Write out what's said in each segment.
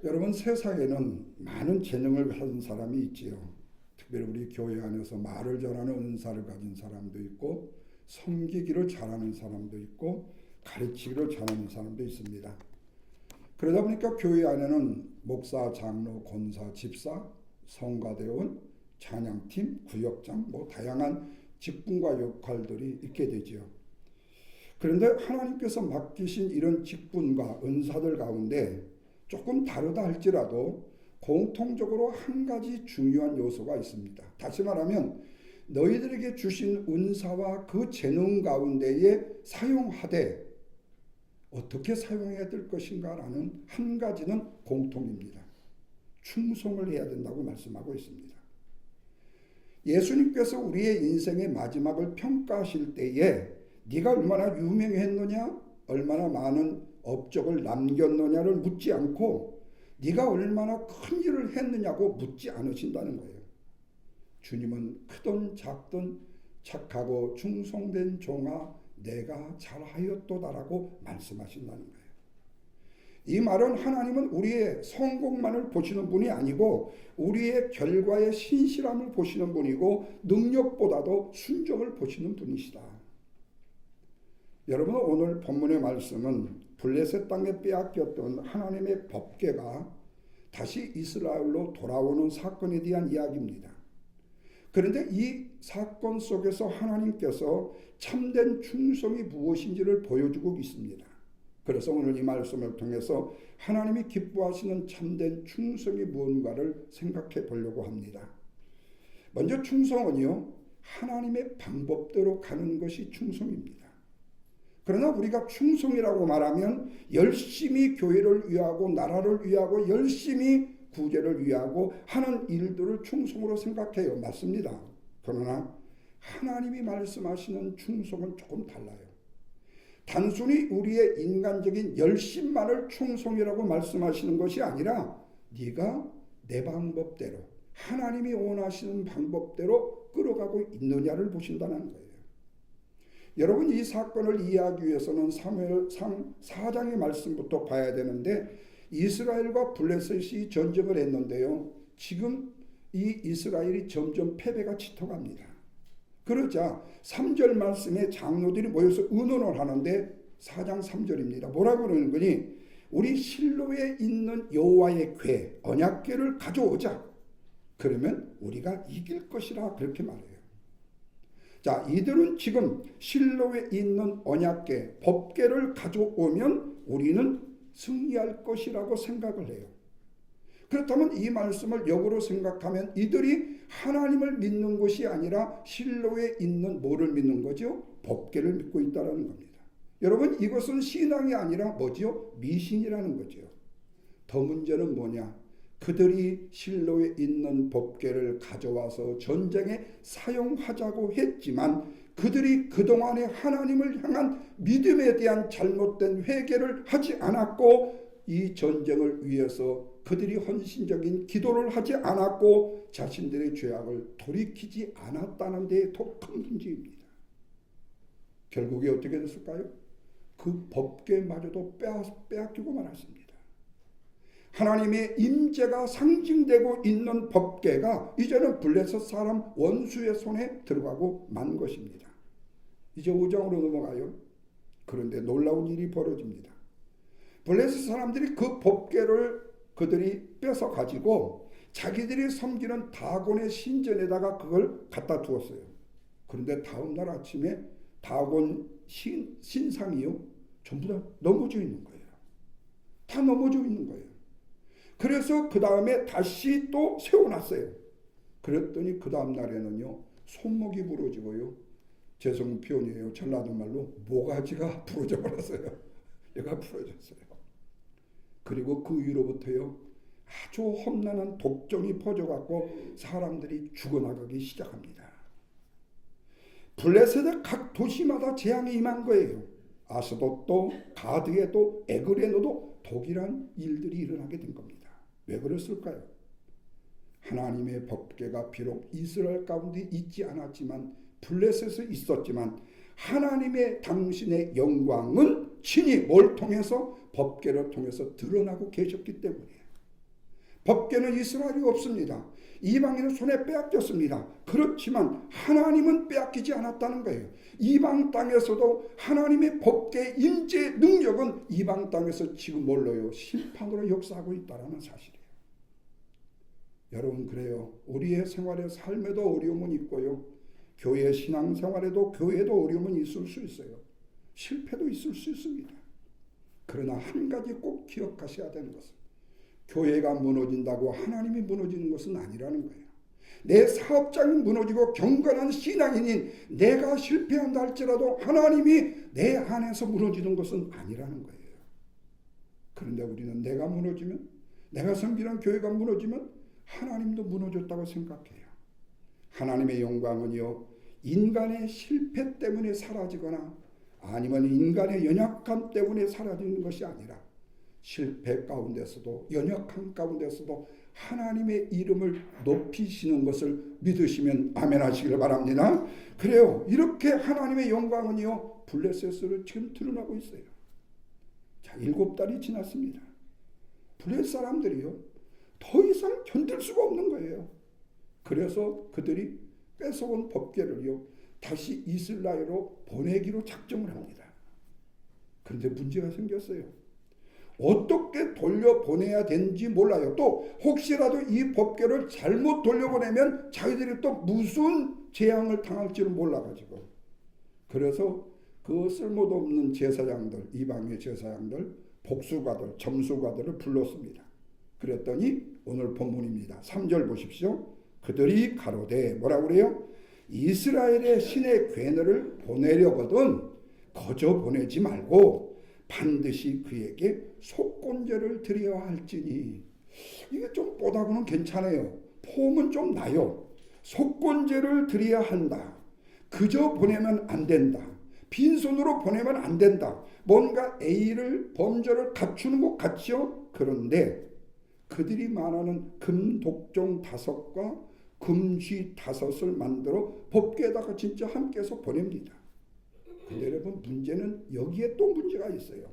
여러분, 세상에는 많은 재능을 가진 사람이 있지요. 특별히 우리 교회 안에서 말을 잘하는 은사를 가진 사람도 있고, 섬기기를 잘하는 사람도 있고, 가르치기를 잘하는 사람도 있습니다. 그러다 보니까 교회 안에는 목사, 장로, 권사, 집사, 성가대원, 찬양팀, 구역장, 다양한 직분과 역할들이 있게 되지요. 그런데 하나님께서 맡기신 이런 직분과 은사들 가운데 조금 다르다 할지라도 공통적으로 한 가지 중요한 요소가 있습니다. 다시 말하면 너희들에게 주신 은사와 그 재능 가운데에 사용하되 어떻게 사용해야 될 것인가라는 한 가지는 공통입니다. 충성을 해야 된다고 말씀하고 있습니다. 예수님께서 우리의 인생의 마지막을 평가하실 때에 네가 얼마나 유명했느냐, 얼마나 많은 업적을 남겼느냐를 묻지 않고 네가 얼마나 큰 일을 했느냐고 묻지 않으신다는 거예요. 주님은 크든 작든 착하고 충성된 종아 내가 잘하였도다라고 말씀하신다는 거예요. 이 말은 하나님은 우리의 성공만을 보시는 분이 아니고 우리의 결과의 신실함을 보시는 분이고 능력보다도 순종을 보시는 분이시다. 여러분, 오늘 본문의 말씀은 블레셋 땅에 빼앗겼던 하나님의 법궤가 다시 이스라엘로 돌아오는 사건에 대한 이야기입니다. 그런데 이 사건 속에서 하나님께서 참된 충성이 무엇인지를 보여주고 있습니다. 그래서 오늘 이 말씀을 통해서 하나님이 기뻐하시는 참된 충성이 무언가를 생각해 보려고 합니다. 먼저 충성은요, 하나님의 방법대로 가는 것이 충성입니다. 그러나 우리가 충성이라고 말하면 열심히 교회를 위하고 나라를 위하고 열심히 구제를 위하고 하는 일들을 충성으로 생각해요. 맞습니다. 그러나 하나님이 말씀하시는 충성은 조금 달라요. 단순히 우리의 인간적인 열심만을 충성이라고 말씀하시는 것이 아니라 네가 내 방법대로 하나님이 원하시는 방법대로 끌어가고 있느냐를 보신다는 거예요. 여러분, 이 사건을 이해하기 위해서는 사무엘상 4장의 말씀부터 봐야 되는데 이스라엘과 블레셋이 전쟁을 했는데요. 지금 이 이스라엘이 점점 패배가 짙어갑니다. 그러자 3절 말씀에 장로들이 모여서 의논을 하는데 4장 3절입니다. 뭐라고 그러는 거니? 우리 실로에 있는 여호와의 궤, 언약궤를 가져오자. 그러면 우리가 이길 것이라 그렇게 말해요. 자, 이들은 지금 실로에 있는 언약궤, 법궤를 가져오면 우리는 승리할 것이라고 생각을 해요. 그렇다면 이 말씀을 역으로 생각하면 이들이 하나님을 믿는 것이 아니라 실로에 있는 뭐를 믿는 거죠? 법궤를 믿고 있다는 겁니다. 여러분, 이것은 신앙이 아니라 뭐죠? 미신이라는 거죠. 더 문제는 뭐냐? 그들이 실로에 있는 법궤를 가져와서 전쟁에 사용하자고 했지만 그들이 그동안에 하나님을 향한 믿음에 대한 잘못된 회개를 하지 않았고 이 전쟁을 위해서 그들이 헌신적인 기도를 하지 않았고 자신들의 죄악을 돌이키지 않았다는 데 더 큰 문제입니다. 결국에 어떻게 됐을까요? 그 법궤마저도 빼앗기고 말았습니다. 하나님의 임재가 상징되고 있는 법궤가 이제는 블레셋 사람 원수의 손에 들어가고 만 것입니다. 이제 5장으로 넘어가요. 그런데 놀라운 일이 벌어집니다. 블레셋 사람들이 그 법궤를 그들이 뺏어 가지고 자기들이 섬기는 다곤의 신전에다가 그걸 갖다 두었어요. 그런데 다음날 아침에 다곤 신상이요, 전부 다 넘어져 있는 거예요. 다 넘어져 있는 거예요. 그래서 그 다음에 다시 또 세워놨어요. 그랬더니 그 다음 날에는요, 손목이 부러지고요, 죄송한 표현이에요, 전라도 말로 모가지가 부러져 버렸어요. 얘가 부러졌어요. 그리고 그 위로부터요, 아주 험난한 독종이 퍼져갖고 사람들이 죽어나가기 시작합니다. 블레셋의 각 도시마다 재앙이 임한 거예요. 아스돗도, 가드에도, 에그레노도 독일한 일들이 일어나게 된 겁니다. 왜 그랬을까요? 하나님의 법궤가 비록 이스라엘 가운데 있지 않았지만 블레셋에 있었지만 하나님의 당신의 영광은 친히 뭘 통해서? 법궤를 통해서 드러나고 계셨기 때문이에요. 법궤는 이스라엘이 없습니다. 이방인은 손에 빼앗겼습니다. 그렇지만 하나님은 빼앗기지 않았다는 거예요. 이방 땅에서도 하나님의 법궤 임재 능력은 이방 땅에서 지금 뭘로요? 심판으로 역사하고 있다는 사실이에요. 여러분, 그래요. 우리의 생활의 삶에도 어려움은 있고요. 교회 신앙생활에도 교회도 어려움은 있을 수 있어요. 실패도 있을 수 있습니다. 그러나 한 가지 꼭 기억하셔야 되는 것은 교회가 무너진다고 하나님이 무너지는 것은 아니라는 거예요. 내 사업장이 무너지고 경건한 신앙인인 내가 실패한다 할지라도 하나님이 내 안에서 무너지는 것은 아니라는 거예요. 그런데 우리는 내가 무너지면, 내가 섬기는 교회가 무너지면 하나님도 무너졌다고 생각해요. 하나님의 영광은요, 인간의 실패 때문에 사라지거나 아니면 인간의 연약함 때문에 사라지는 것이 아니라 실패 가운데서도 연약함 가운데서도 하나님의 이름을 높이시는 것을 믿으시면 아멘 하시길 바랍니다. 그래요. 이렇게 하나님의 영광은요, 블레셋으로 지금 드러나고 있어요. 자, 7달이 지났습니다. 블레셋 사람들이요, 더 이상 견딜 수가 없는 거예요. 그래서 그들이 뺏어온 법궤를요, 다시 이스라엘로 보내기로 작정을 합니다. 그런데 문제가 생겼어요. 어떻게 돌려보내야 되는지 몰라요. 또 혹시라도 이 법궤를 잘못 돌려보내면 자기들이 또 무슨 재앙을 당할지를 몰라가지고, 그래서 그 쓸모도 없는 제사장들, 이방의 제사장들, 복수가들, 점수가들을 불렀습니다. 그랬더니 오늘 본문입니다. 3절 보십시오. 그들이 가로되 뭐라고 그래요? 이스라엘의 신의 괴너를 보내려거든 거저 보내지 말고 반드시 그에게 속건제를 드려야 할지니. 이게 좀 보다고는 괜찮아요. 폼은 좀 나요. 속건제를 드려야 한다. 그저 보내면 안 된다. 빈손으로 보내면 안 된다. 뭔가 A를 범절을 갖추는 것 같죠? 그런데 그들이 말하는 금독종 5과 금쥐 5을 만들어 법궤에다가 진짜 함께해서 보냅니다. 근데 여러분, 문제는 여기에 또 문제가 있어요.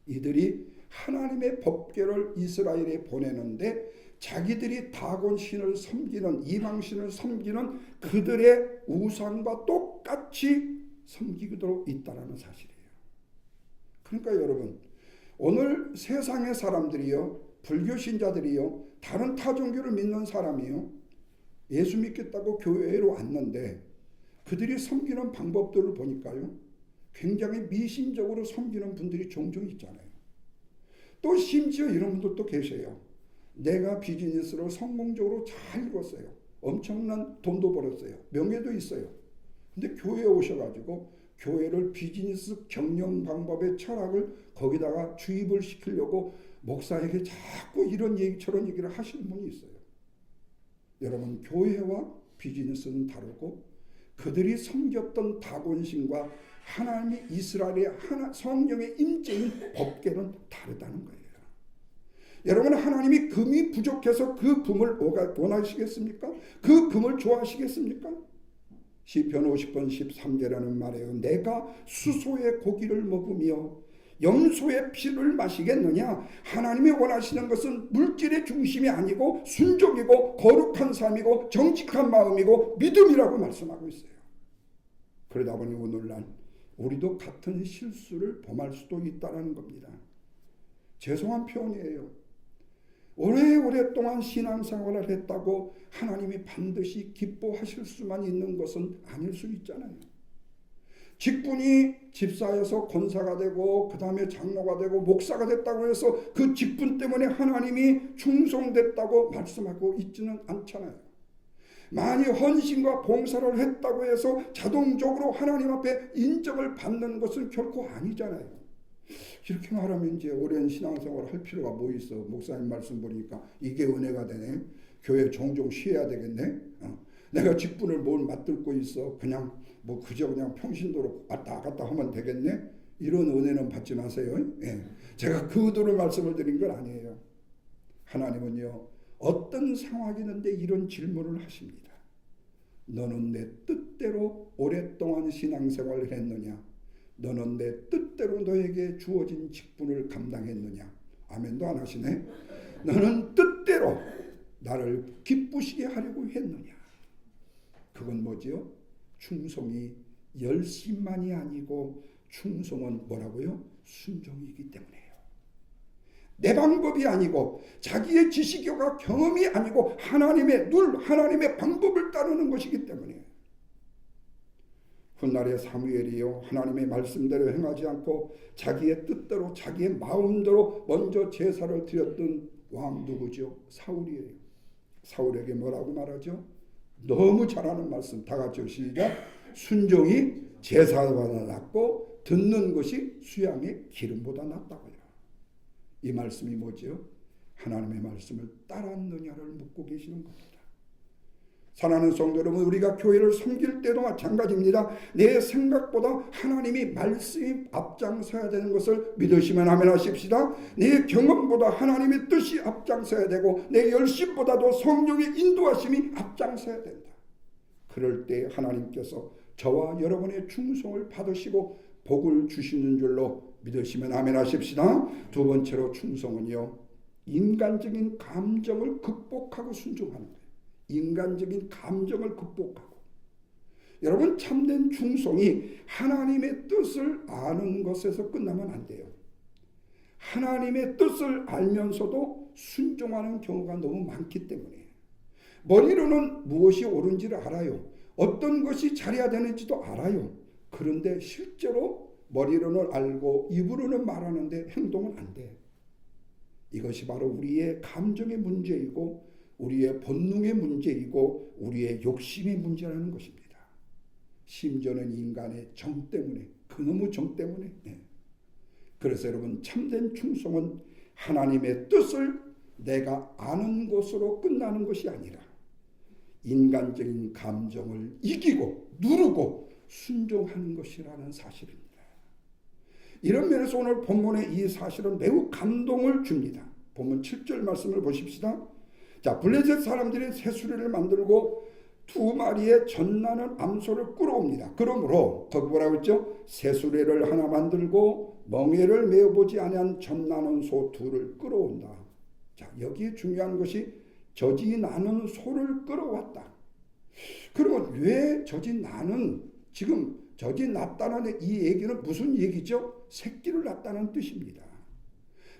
이들이 하나님의 법궤를 이스라엘에 보내는데 자기들이 다곤 신을 섬기는, 이방 신을 섬기는 그들의 우상과 똑같이 섬기기도 있다는 사실이에요. 그러니까 여러분, 오늘 세상의 사람들이요, 불교 신자들이요, 다른 타종교를 믿는 사람이요, 예수 믿겠다고 교회로 왔는데 그들이 섬기는 방법들을 보니까요, 굉장히 미신적으로 섬기는 분들이 종종 있잖아요. 또 심지어 이런 분들도 계세요. 내가 비즈니스로 성공적으로 잘 이뤘어요. 엄청난 돈도 벌었어요. 명예도 있어요. 근데 교회에 오셔가지고 교회를 비즈니스 경영 방법의 철학을 거기다가 주입을 시키려고 목사에게 자꾸 이런 얘기 저런 얘기를 하시는 분이 있어요. 여러분, 교회와 비즈니스는 다르고 그들이 섬겼던 다곤신과 하나님이 이스라엘의 성령의 임재인 법궤는 다르다는 거예요. 여러분, 하나님이 금이 부족해서 그 금을 원하시겠습니까? 그 금을 좋아하시겠습니까? 시편 50편 13절에는 말해요. 내가 수소의 고기를 먹으며 염소의 피를 마시겠느냐? 하나님이 원하시는 것은 물질의 중심이 아니고 순종이고 거룩한 삶이고 정직한 마음이고 믿음이라고 말씀하고 있어요. 그러다 보니 오늘날 우리도 같은 실수를 범할 수도 있다는 겁니다. 죄송한 표현이에요. 오래오랫동안 신앙생활을 했다고 하나님이 반드시 기뻐하실 수만 있는 것은 아닐 수 있잖아요. 직분이 집사여서 권사가 되고 그 다음에 장로가 되고 목사가 됐다고 해서 그 직분 때문에 하나님이 충성됐다고 말씀하고 있지는 않잖아요. 만일 헌신과 봉사를 했다고 해서 자동적으로 하나님 앞에 인정을 받는 것은 결코 아니잖아요. 이렇게 말하면 이제 오랜 신앙생활을 할 필요가 뭐 있어. 목사님 말씀 보니까 이게 은혜가 되네. 교회 종종 쉬어야 되겠네. 내가 직분을 뭘 맡들고 있어. 그냥 뭐 그저 그냥 평신도로 왔다 갔다 하면 되겠네. 이런 은혜는 받지 마세요. 예. 제가 그 의도로 말씀을 드린 건 아니에요. 하나님은요, 어떤 상황이는데 이런 질문을 하십니다. 너는 내 뜻대로 오랫동안 신앙생활을 했느냐? 너는 내 뜻대로 너에게 주어진 직분을 감당했느냐? 아멘도 안 하시네. 너는 뜻대로 나를 기쁘시게 하려고 했느냐. 그건 뭐지요? 충성이 열심만이 아니고 충성은 뭐라고요? 순종이기 때문이에요. 내 방법이 아니고 자기의 지식과 경험이 아니고 하나님의 룰, 하나님의 방법을 따르는 것이기 때문이에요. 훗날의 사무엘이요, 하나님의 말씀대로 행하지 않고 자기의 뜻대로 자기의 마음대로 먼저 제사를 드렸던 왕 누구죠? 사울이에요. 사울에게 뭐라고 말하죠? 너무 잘하는 말씀 다 같이 시작. 순종이 제사보다 낫고 듣는 것이 수양의 기름보다 낫다고요. 이 말씀이 뭐죠? 하나님의 말씀을 따랐느냐를 묻고 계시는 겁니다. 사랑하는 성도 여러분, 우리가 교회를 섬길 때도 마찬가지입니다. 내 생각보다 하나님이 말씀이 앞장서야 되는 것을 믿으시면 아멘 하십시다. 내 경험보다 하나님의 뜻이 앞장서야 되고 내 열심보다도 성령의 인도하심이 앞장서야 된다. 그럴 때 하나님께서 저와 여러분의 충성을 받으시고 복을 주시는 줄로 믿으시면 아멘 하십시다. 두 번째로 충성은요, 인간적인 감정을 극복하고 순종하는 거예요. 인간적인 감정을 극복하고. 여러분, 참된 충성이 하나님의 뜻을 아는 것에서 끝나면 안 돼요. 하나님의 뜻을 알면서도 순종하는 경우가 너무 많기 때문에 머리로는 무엇이 옳은지를 알아요. 어떤 것이 잘해야 되는지도 알아요. 그런데 실제로 머리로는 알고 입으로는 말하는데 행동은 안 돼. 이것이 바로 우리의 감정의 문제이고 우리의 본능의 문제이고 우리의 욕심의 문제라는 것입니다. 심지어는 인간의 정 때문에, 그놈의 정 때문에. 그래서 여러분, 참된 충성은 하나님의 뜻을 내가 아는 것으로 끝나는 것이 아니라 인간적인 감정을 이기고 누르고 순종하는 것이라는 사실입니다. 이런 면에서 오늘 본문의 이 사실은 매우 감동을 줍니다. 본문 7절 말씀을 보십시다. 자, 블레셋 사람들이 새수레를 만들고 2마리의 젖나는 암소를 끌어옵니다. 그러므로 거기 뭐라고 했죠? 새수레를 하나 만들고 멍에를 메어보지 아니한 젖나는 소 2를 끌어온다. 자, 여기에 중요한 것이 젖이 나는 소를 끌어왔다. 그러면 왜 젖이 나는, 지금 젖이 났다는 이 얘기는 무슨 얘기죠? 새끼를 낳았다는 뜻입니다.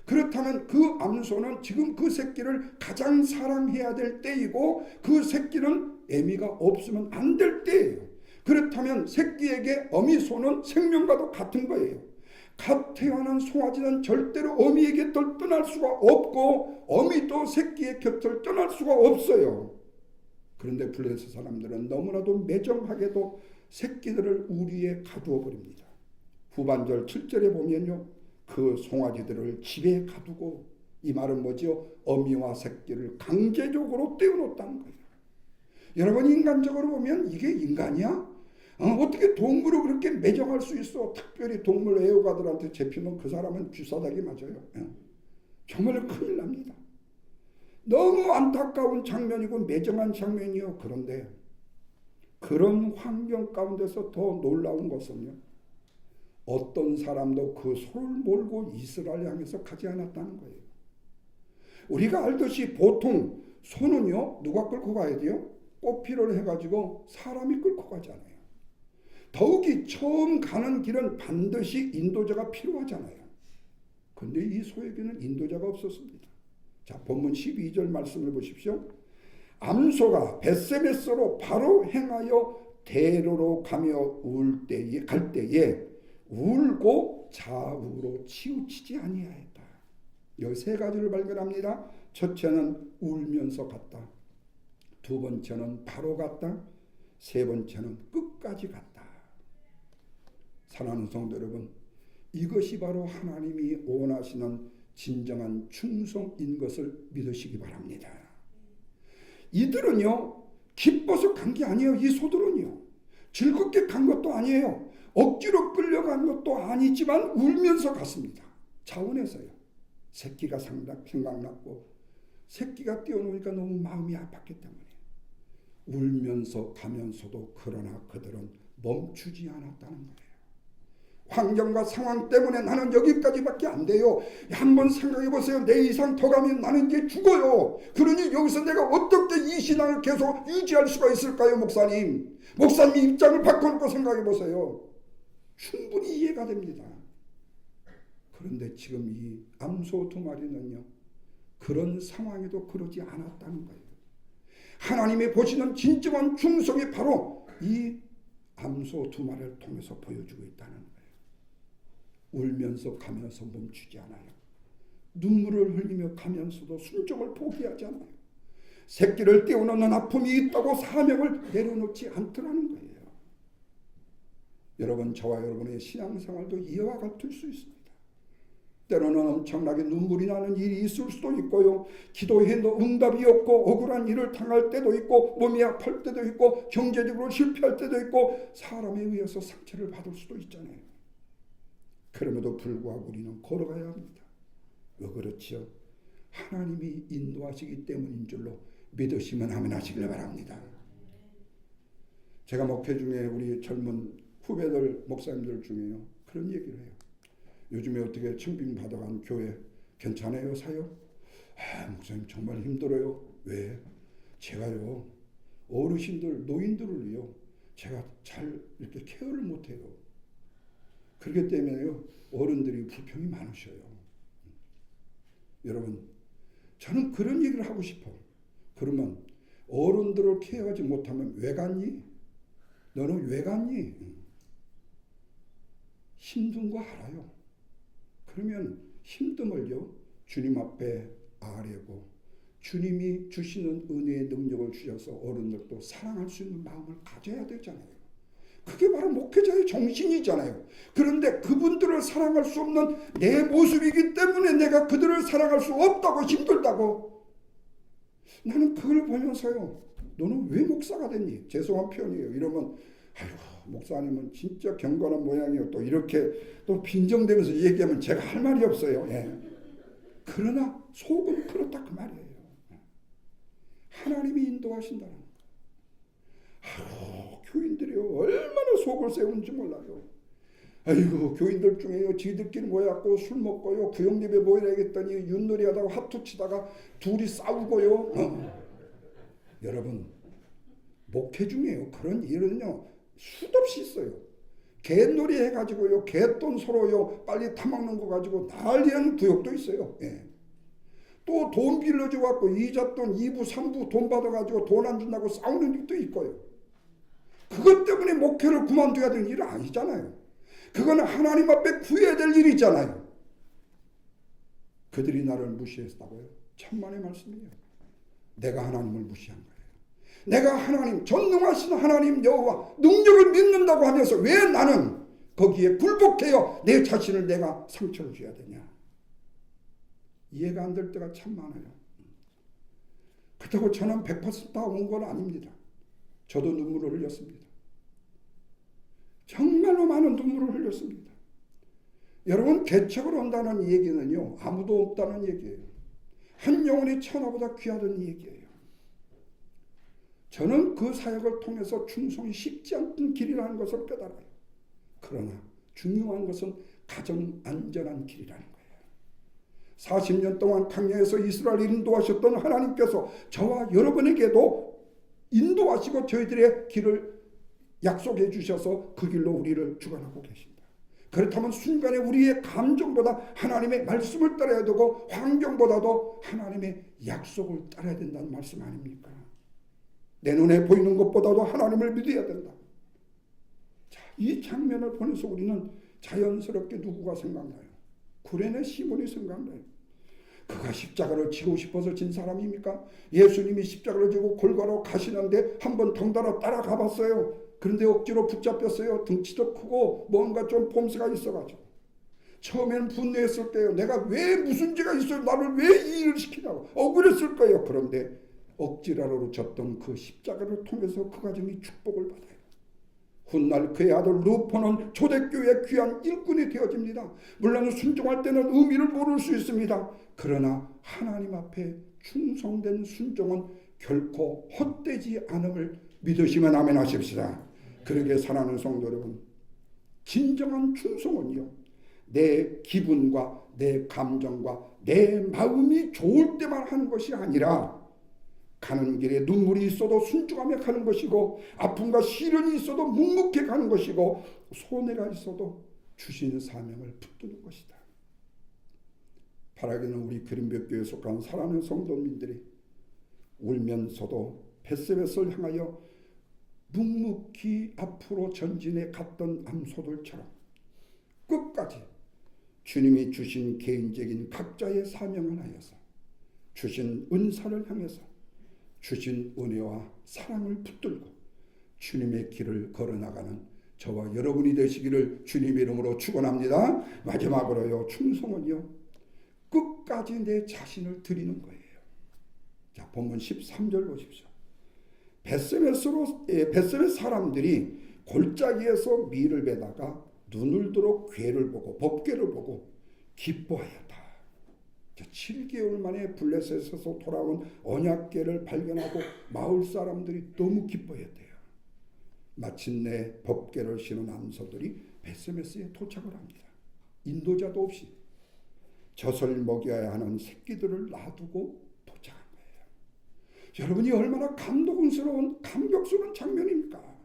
그렇다면 그 암소는 지금 그 새끼를 가장 사랑해야 될 때이고 그 새끼는 애미가 없으면 안 될 때예요. 그렇다면 새끼에게 어미소는 생명과도 같은 거예요. 갓 태어난 송아지는 절대로 어미에게 떠날 수가 없고 어미도 새끼의 곁을 떠날 수가 없어요. 그런데 블레셋 사람들은 너무나도 매정하게도 새끼들을 우리에 가두어 버립니다. 후반절 7절에 보면요, 그 송아지들을 집에 가두고, 이 말은 뭐죠? 어미와 새끼를 강제적으로 떼어놓았다는 거예요. 여러분, 인간적으로 보면 이게 인간이야? 어떻게 동물을 그렇게 매정할 수 있어? 특별히 동물 애호가들한테 잡히면 그 사람은 쥐싸닥이 맞아요. 정말 큰일 납니다. 너무 안타까운 장면이고 매정한 장면이요. 그런데 그런 환경 가운데서 더 놀라운 것은요, 어떤 사람도 그 소를 몰고 이스라엘 향해서 가지 않았다는 거예요. 우리가 알듯이 보통 소는요, 누가 끌고 가야 돼요? 꽃피를 해가지고 사람이 끌고 가잖아요. 더욱이 처음 가는 길은 반드시 인도자가 필요하잖아요. 그런데 이 소에게는 인도자가 없었습니다. 자, 본문 12절 말씀을 보십시오. 암소가 벳세메스로 바로 행하여 대로로 가며 갈 때에 울고 좌우로 치우치지 아니하였다. 여기 세 가지를 발견합니다. 첫째는 울면서 갔다. 두 번째는 바로 갔다. 세 번째는 끝까지 갔다. 사랑하는 성도 여러분, 이것이 바로 하나님이 원하시는 진정한 충성인 것을 믿으시기 바랍니다. 이들은요, 기뻐서 간 게 아니에요. 이 소들은요, 즐겁게 간 것도 아니에요. 억지로 끌려간 것도 아니지만 울면서 갔습니다. 자원해서요. 새끼가 생각났고 새끼가 뛰어노니까 너무 마음이 아팠기 때문에 울면서 가면서도 그러나 그들은 멈추지 않았다는 거예요. 환경과 상황 때문에 나는 여기까지밖에 안 돼요. 한번 생각해 보세요. 내 이상 더 가면 나는 이제 죽어요. 그러니 여기서 내가 어떻게 이 신앙을 계속 유지할 수가 있을까요, 목사님? 목사님 입장을 바꿔놓고 생각해 보세요. 충분히 이해가 됩니다. 그런데 지금 이 암소 두 마리는요, 그런 상황에도 그러지 않았다는 거예요. 하나님이 보시는 진정한 충성이 바로 이 암소 두 마리를 통해서 보여주고 있다는 거예요. 울면서 가면서 멈추지 않아요. 눈물을 흘리며 가면서도 순종을 포기하지 않아요. 새끼를 떼어놓는 아픔이 있다고 사명을 내려놓지 않더라는 거예요. 여러분, 저와 여러분의 신앙생활도 이와 같을 수 있습니다. 때로는 엄청나게 눈물이 나는 일이 있을 수도 있고요. 기도해도 응답이 없고 억울한 일을 당할 때도 있고 몸이 아플 때도 있고 경제적으로 실패할 때도 있고 사람에 의해서 상처를 받을 수도 있잖아요. 그럼에도 불구하고 우리는 걸어가야 합니다. 왜 그렇지요? 하나님이 인도하시기 때문인 줄로 믿으시면 아멘 하시길 바랍니다. 제가 목회 중에 우리 젊은 후배들 목사님들 중에요, 그런 얘기를 해요. 요즘에 어떻게 청빙 받아간 교회 괜찮아요, 사요? 목사님 정말 힘들어요. 왜? 제가요, 어르신들, 노인들을요, 제가 잘 이렇게 케어를 못해요. 그렇기 때문에요, 어른들이 불평이 많으셔요. 여러분, 저는 그런 얘기를 하고 싶어. 그러면 어른들을 케어하지 못하면 왜 갔니? 너는 왜 갔니? 힘든 거 알아요. 그러면 힘듦을요, 주님 앞에 아뢰고 주님이 주시는 은혜의 능력을 주셔서 어른들도 사랑할 수 있는 마음을 가져야 되잖아요. 그게 바로 목회자의 정신이잖아요. 그런데 그분들을 사랑할 수 없는 내 모습이기 때문에 내가 그들을 사랑할 수 없다고, 힘들다고. 나는 그걸 보면서요, 너는 왜 목사가 됐니? 죄송한 표현이에요. 이러면 아이고, 목사님은 진짜 경건한 모양이에요. 또 이렇게 또 빈정대면서 얘기하면 제가 할 말이 없어요. 예. 그러나 속은 그렇다 그 말이에요. 하나님이 인도하신다는 거. 아이고, 교인들이요, 얼마나 속을 세운지 몰라요. 아이고, 교인들 중에요, 지들끼리 모여갖고 술 먹고요, 구역예배 모여야겠더니 윷놀이 하다가 화투 치다가 둘이 싸우고요. 여러분, 목회 중에요, 그런 일은요 수도 없이 있어요. 개놀이 해가지고요, 개돈 서로요 빨리 타먹는 거 가지고 난리하는 구역도 있어요. 예. 또 돈 빌려줘 갖고 이잣돈 2부 3부 돈 받아가지고 돈 안 준다고 싸우는 일도 있고요. 그것 때문에 목회를 그만둬야 되는 일은 아니잖아요. 그거는 하나님 앞에 구해야 될 일이잖아요. 그들이 나를 무시했다고요? 천만의 말씀이에요. 내가 하나님을 무시한 거예요. 내가 하나님, 전능하신 하나님 여호와 능력을 믿는다고 하면서 왜 나는 거기에 굴복해요? 내 자신을 내가 상처를 줘야 되냐? 이해가 안 될 때가 참 많아요. 그렇다고 저는 100% 다 온 건 아닙니다. 저도 눈물을 흘렸습니다. 정말로 많은 눈물을 흘렸습니다. 여러분, 개척을 온다는 얘기는요, 아무도 없다는 얘기예요. 한 영혼이 천하보다 귀하다는 얘기예요. 저는 그 사역을 통해서 충성이 쉽지 않던 길이라는 것을 깨달아요. 그러나 중요한 것은 가장 안전한 길이라는 거예요. 40년 동안 광야에서 이스라엘을 인도하셨던 하나님께서 저와 여러분에게도 인도하시고 저희들의 길을 약속해 주셔서 그 길로 우리를 주관하고 계십니다. 그렇다면 순간에 우리의 감정보다 하나님의 말씀을 따라야 되고 환경보다도 하나님의 약속을 따라야 된다는 말씀 아닙니까? 내 눈에 보이는 것보다도 하나님을 믿어야 된다. 자, 이 장면을 보면서 우리는 자연스럽게 누구가 생각나요? 구레네 시몬이 생각나요. 그가 십자가를 지고 싶어서 진 사람입니까? 예수님이 십자가를 지고 골고루 가시는데 한번 덩달아 따라가 봤어요. 그런데 억지로 붙잡혔어요. 등치도 크고 뭔가 좀 폼새가 있어가지고. 처음에는 분노했을 거예요. 내가 왜 무슨 죄가 있어요? 나를 왜 이 일을 시키냐고 억울했을 거예요. 그런데 억지라로 졌던 그 십자가를 통해서 그 가정이 축복을 받아요. 훗날 그의 아들 루포는 초대교회의 귀한 일꾼이 되어집니다. 물론 순종할 때는 의미를 모를 수 있습니다. 그러나 하나님 앞에 충성된 순종은 결코 헛되지 않음을 믿으시면 아멘 하십시다. 그러게 사랑하는 성도 여러분, 진정한 충성은요, 내 기분과 내 감정과 내 마음이 좋을 때만 하는 것이 아니라 가는 길에 눈물이 있어도 순종하며 가는 것이고, 아픔과 시련이 있어도 묵묵히 가는 것이고, 손해가 있어도 주신 사명을 붙드는 것이다. 바라기는 우리 그린벽교에 속한 사랑하는 성도님들이 울면서도 벳세벳을 향하여 묵묵히 앞으로 전진해 갔던 암소들처럼 끝까지 주님이 주신 개인적인 각자의 사명을 하여서 주신 은사를 향해서 주신 은혜와 사랑을 붙들고 주님의 길을 걸어나가는 저와 여러분이 되시기를 주님의 이름으로 축원합니다. 마지막으로요, 충성은요, 끝까지 내 자신을 드리는 거예요. 자, 본문 13절 보십시오. 벳세벳 사람들이 골짜기에서 밀을 베다가 눈을 들어 괴를 보고 법궤를 보고 기뻐하였다. 7개월 만에 블레셋에서 돌아온 언약궤를 발견하고 마을 사람들이 너무 기뻐했대요. 마침내 법궤를 신은 암소들이 벳세메스에 도착을 합니다. 인도자도 없이 젖을 먹여야 하는 새끼들을 놔두고 도착한 거예요. 여러분이 얼마나 감동스러운 감격스러운 장면입니까?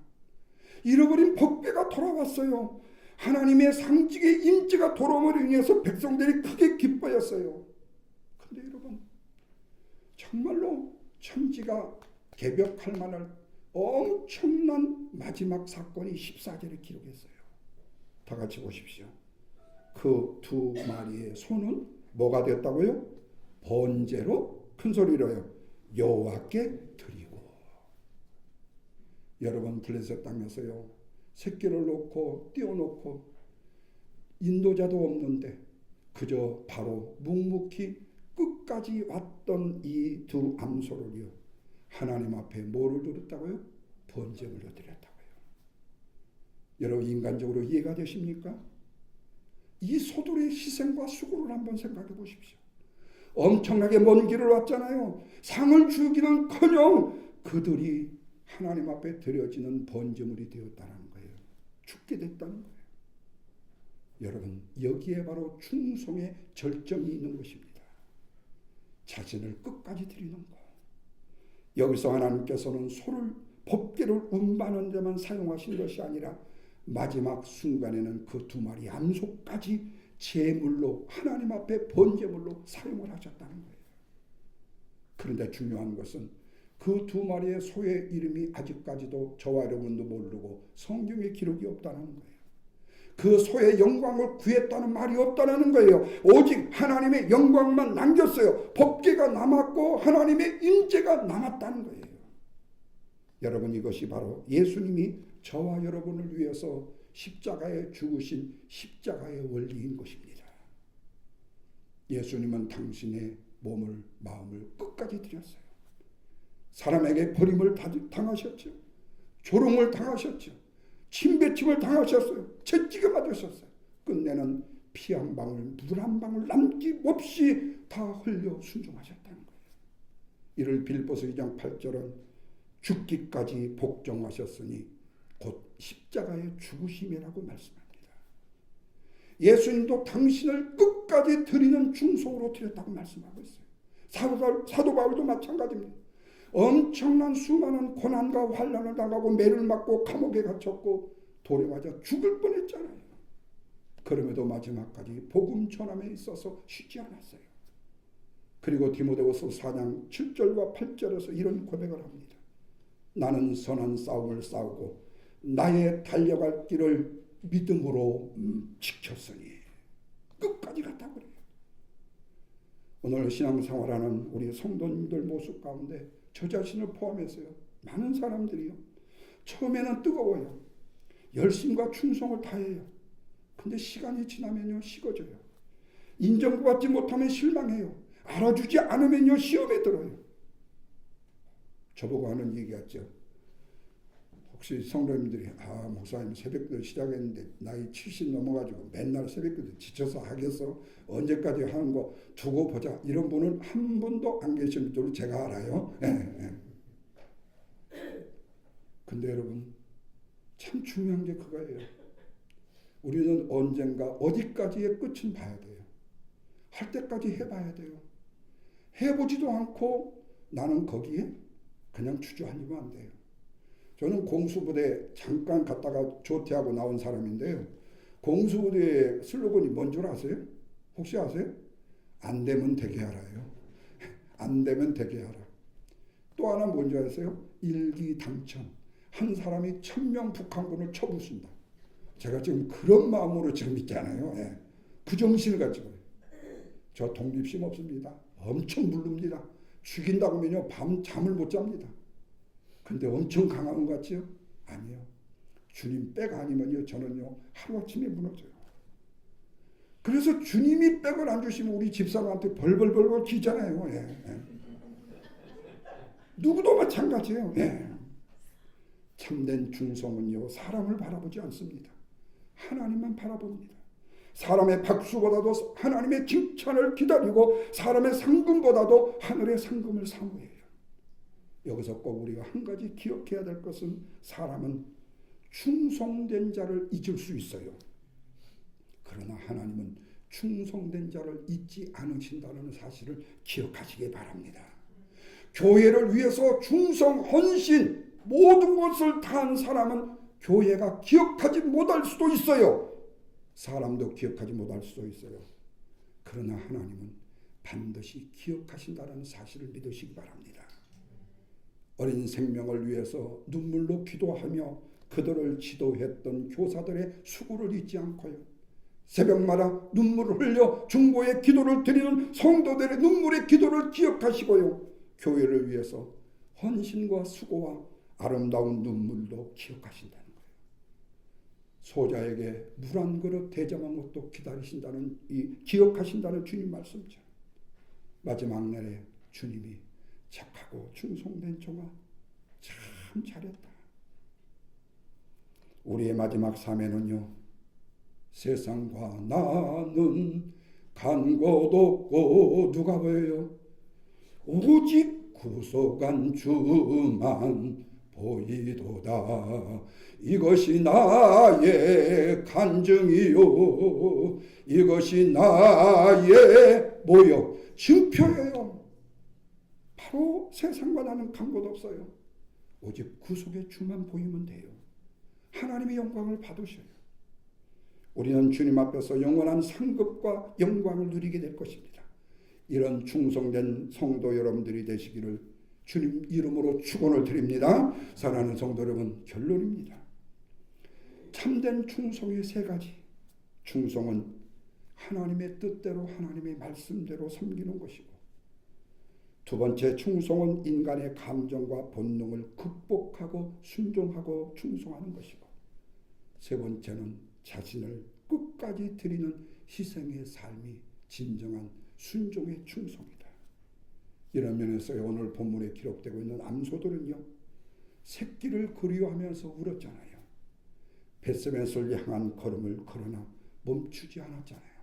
잃어버린 법궤가 돌아왔어요. 하나님의 상징의 임재가 돌아옴으로 인해서 백성들이 크게 기뻐했어요. 근데 여러분, 정말로 천지가 개벽할 만한 엄청난 마지막 사건이 14절에 기록했어요. 다 같이 보십시오. 그 두 마리의 소는 뭐가 됐다고요? 번제로, 큰 소리로요, 여호와께 드리고. 여러분, 블레셋 땅에서요, 새끼를 놓고 띄워놓고 인도자도 없는데 그저 바로 묵묵히 끝까지 왔던 이 두 암소를요, 하나님 앞에 뭐를 드렸다고요? 번제물로 드렸다고요. 여러분, 인간적으로 이해가 되십니까? 이 소들의 희생과 수고를 한번 생각해 보십시오. 엄청나게 먼 길을 왔잖아요. 상을 주기는커녕 그들이 하나님 앞에 드려지는 번제물이 되었다는 거예요. 죽게 됐다는 거예요. 여러분, 여기에 바로 충성의 절정이 있는 것입니다. 자신을 끝까지 드리는 것. 여기서 하나님께서는 소를, 법궤를 운반하는 데만 사용하신 것이 아니라 마지막 순간에는 그 두 마리 암소까지 제물로, 하나님 앞에 번제물로 사용을 하셨다는 거예요. 그런데 중요한 것은 그 두 마리의 소의 이름이 아직까지도 저와 여러분도 모르고 성경에 기록이 없다는 거예요. 그 소의 영광을 구했다는 말이 없다는 거예요. 오직 하나님의 영광만 남겼어요. 법궤가 남았고 하나님의 임재가 남았다는 거예요. 여러분, 이것이 바로 예수님이 저와 여러분을 위해서 십자가에 죽으신 십자가의 원리인 것입니다. 예수님은 당신의 몸을, 마음을 끝까지 드렸어요. 사람에게 버림을 당하셨죠. 조롱을 당하셨죠. 침뱉음을 당하셨어요. 채찍을 맞으셨어요. 끝내는 피 한 방울, 물 한 방울 남김없이 다 흘려 순종하셨다는 거예요. 이를 빌보서 2장 8절은 죽기까지 복종하셨으니 곧 십자가의 죽으심이라고 말씀합니다. 예수님도 당신을 끝까지 드리는 충성으로 드렸다고 말씀하고 있어요. 사도 바울도 마찬가지입니다. 엄청난 수많은 고난과 환난을 당하고 매를 맞고 감옥에 갇혔고 돌에 맞아 죽을 뻔했잖아요. 그럼에도 마지막까지 복음 전함에 있어서 쉬지 않았어요. 그리고 디모데후서 4장 7절과 8절에서 이런 고백을 합니다. 나는 선한 싸움을 싸우고 나의 달려갈 길을 믿음으로 지켰으니. 끝까지 갔다고 그래요. 오늘 신앙생활하는 우리 성도님들 모습 가운데 저 자신을 포함해서요, 많은 사람들이요, 처음에는 뜨거워요. 열심과 충성을 다해요. 근데 시간이 지나면요, 식어져요. 인정받지 못하면 실망해요. 알아주지 않으면요, 시험에 들어요. 저보고 하는 얘기였죠. 혹시 성도님들이 목사님 새벽기도 시작했는데 나이 70 넘어가지고 맨날 새벽기도 지쳐서 하겠어? 언제까지 하는 거 두고 보자. 이런 분은 한 분도 안 계신 줄 제가 알아요. 근데 여러분, 참 중요한 게 그거예요. 우리는 언젠가 어디까지의 끝은 봐야 돼요. 할 때까지 해봐야 돼요. 해보지도 않고 나는 거기에 그냥 주저앉으면 안 돼요. 저는 공수부대 잠깐 갔다가 조퇴하고 나온 사람인데요. 공수부대의 슬로건이 뭔 줄 아세요? 혹시 아세요? 안 되면 되게 하라요. 안 되면 되게 하라. 또 하나 뭔지 아세요? 일기당천. 한 사람이 1000명 북한군을 쳐부순다. 제가 지금 그런 마음으로 지금 있잖아요. 예. 그 정신을 가지고. 저 독립심 없습니다. 엄청 부릅니다. 죽인다고 하면요, 밤 잠을 못 잡니다. 근데 엄청 강한 것 같지요? 아니요. 주님 백 아니면요, 저는요, 하루아침에 무너져요. 그래서 주님이 백을 안 주시면 우리 집사람한테 벌벌벌벌 기잖아요. 예. 예. 누구도 마찬가지예요. 예. 참된 충성은요, 사람을 바라보지 않습니다. 하나님만 바라봅니다. 사람의 박수보다도 하나님의 칭찬을 기다리고 사람의 상금보다도 하늘의 상금을 사모해요. 여기서 꼭 우리가 한 가지 기억해야 될 것은 사람은 충성된 자를 잊을 수 있어요. 그러나 하나님은 충성된 자를 잊지 않으신다는 사실을 기억하시기 바랍니다. 교회를 위해서 충성, 헌신, 모든 것을 다한 사람은 교회가 기억하지 못할 수도 있어요. 사람도 기억하지 못할 수도 있어요. 그러나 하나님은 반드시 기억하신다는 사실을 믿으시기 바랍니다. 어린 생명을 위해서 눈물로 기도하며 그들을 지도했던 교사들의 수고를 잊지 않고요. 새벽마다 눈물을 흘려 중보의 기도를 드리는 성도들의 눈물의 기도를 기억하시고요. 교회를 위해서 헌신과 수고와 아름다운 눈물도 기억하신다는 거예요. 소자에게 물 한 그릇 대접한 것도 기다리신다는 기억하신다는 주님 말씀이죠. 마지막 날에 주님이 착하고 충성된 종아 참 잘했다. 우리의 마지막 삶에는요, 세상과 나는 간 곳 없고 누가 보여요? 오직 구속한 주만 보이도다. 이것이 나의 간증이요, 이것이 나의 뭐요? 증표예요. 바로 세상과 나는 간 곳 없어요. 오직 구속의 주만 보이면 돼요. 하나님의 영광을 받으셔요. 우리는 주님 앞에서 영원한 상급과 영광을 누리게 될 것입니다. 이런 충성된 성도 여러분들이 되시기를 주님 이름으로 축원을 드립니다. 사랑하는 성도 여러분, 결론입니다. 참된 충성의 세 가지. 충성은 하나님의 뜻대로 하나님의 말씀대로 섬기는 것이고, 두 번째, 충성은 인간의 감정과 본능을 극복하고 순종하고 충성하는 것이고, 세 번째는 자신을 끝까지 드리는 희생의 삶이 진정한 순종의 충성이다. 이런 면에서 오늘 본문에 기록되고 있는 암소들은요, 새끼를 그리워하면서 울었잖아요. 벳세메스를 향한 걸음을 걸으나 멈추지 않았잖아요.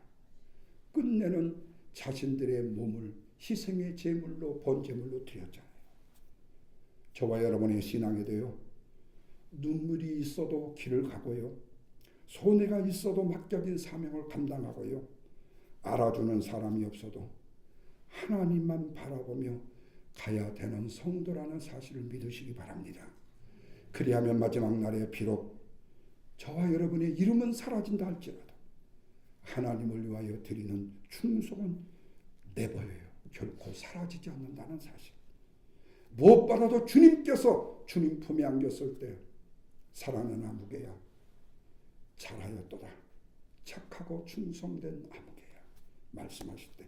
끝내는 자신들의 몸을 희생의 제물로, 번제물로 드렸잖아요. 저와 여러분의 신앙에도요, 눈물이 있어도 길을 가고요, 손해가 있어도 맡겨진 사명을 감당하고요, 알아주는 사람이 없어도 하나님만 바라보며 가야 되는 성도라는 사실을 믿으시기 바랍니다. 그리하면 마지막 날에 비록 저와 여러분의 이름은 사라진다 할지라도 하나님을 위하여 드리는 충성은 내버려요. 결코 사라지지 않는다는 사실. 무엇보다도 주님께서 주님 품에 안겼을 때 사랑하는 아무개야, 잘하였도다. 착하고 충성된 아무개야. 말씀하실 때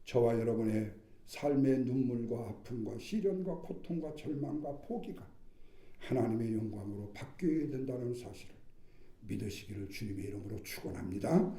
저와 여러분의 삶의 눈물과 아픔과 시련과 고통과 절망과 포기가 하나님의 영광으로 바뀌어야 된다는 사실을 믿으시기를 주님의 이름으로 축원합니다.